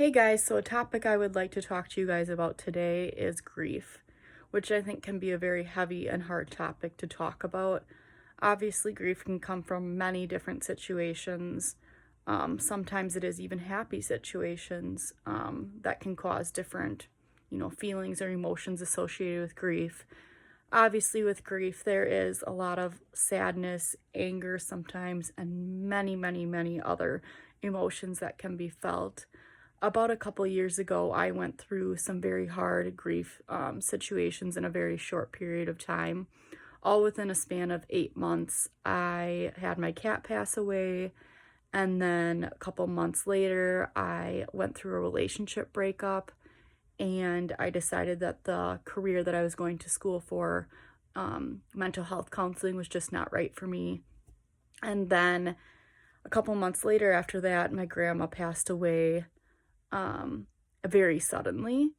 Hey guys, so a topic I would like to talk to you guys about today is grief, which I think can be a very heavy and hard topic to talk about. Obviously, grief can come from many different situations. Sometimes it is even happy situations that can cause different, feelings or emotions associated with grief. Obviously, with grief, there is a lot of sadness, anger sometimes, and many, many, many other emotions that can be felt. About a couple years ago, I went through some very hard grief situations in a very short period of time, all within a span of 8 months. I had my cat pass away, and then a couple months later, I went through a relationship breakup, and I decided that the career that I was going to school for, mental health counseling, was just not right for me. And then a couple months later, after that, my grandma passed away um, very suddenly.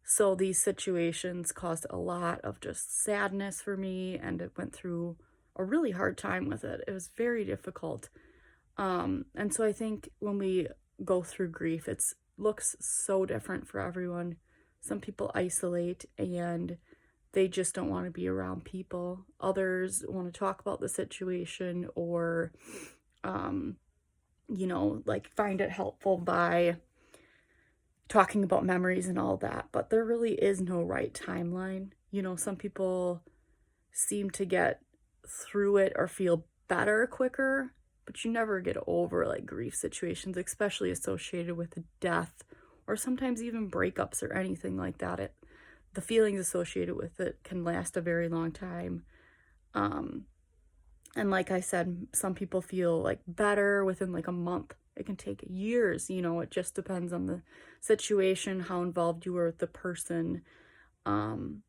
So these situations caused a lot of just sadness for me, and it went through a really hard time with it. It was very difficult. And so I think when we go through grief, it looks so different for everyone. Some people isolate and they just don't want to be around people. Others want to talk about the situation or, um, like find it helpful by talking about memories and all that, but there really is no right timeline. Some people seem to get through it or feel better quicker, but you never get over like grief situations, especially associated with death or sometimes even breakups or anything like that. The feelings associated with it can last a very long time. Um, and like I said, some people feel like better within like a month. It can take years, it just depends on the situation, how involved you were with the person. Um,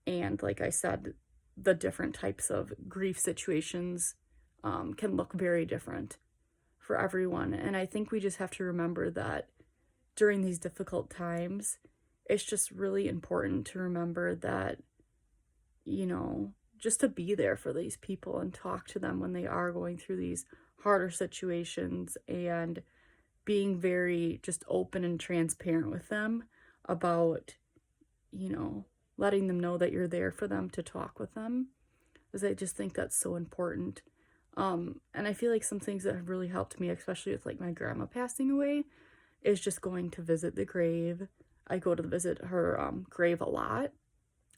and like I said, the different types of grief situations can look very different for everyone. And I think we just have to remember that during these difficult times, it's just really important to remember that, you know, just to be there for these people and talk to them when they are going through these harder situations and being very just open and transparent with them about, you know, letting them know that you're there for them to talk with them. Because I just think that's so important. And I feel like some things that have really helped me, especially with like my grandma passing away, is just going to visit the grave. I go to visit her grave a lot,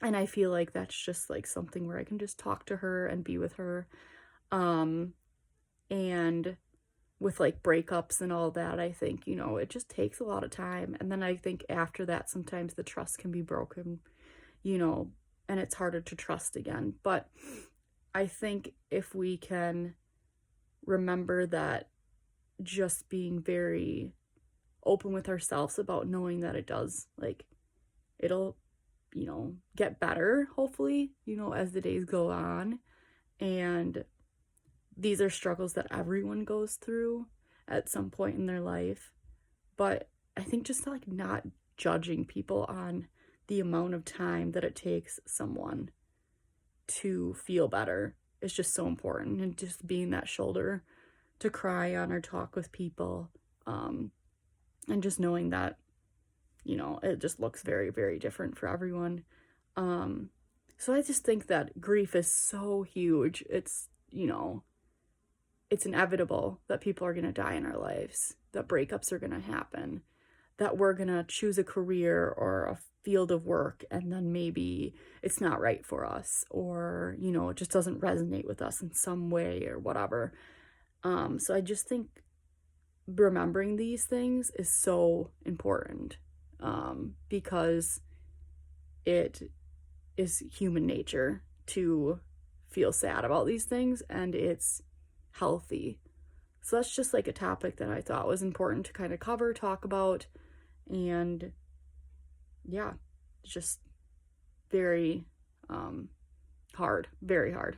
and I feel like that's just like something where I can just talk to her and be with her. Um, and with like breakups and all that, I think, it just takes a lot of time. And then I think after that, sometimes the trust can be broken, you know, and it's harder to trust again. But I think if we can remember that just being very open with ourselves about knowing that it does, like, it'll, get better, hopefully, as the days go on. And these are struggles that everyone goes through at some point in their life. But I think just like not judging people on the amount of time that it takes someone to feel better is just so important. And just being that shoulder to cry on or talk with people. And just knowing that, it just looks very, very different for everyone. So I just think that grief is so huge. It's inevitable that people are going to die in our lives, that breakups are going to happen, that we're going to choose a career or a field of work and then maybe it's not right for us, or, it just doesn't resonate with us in some way or whatever. So I just think remembering these things is so important, because it is human nature to feel sad about these things, and it's healthy. So that's just like a topic that I thought was important to kind of cover, talk about, and yeah, just very hard, very hard.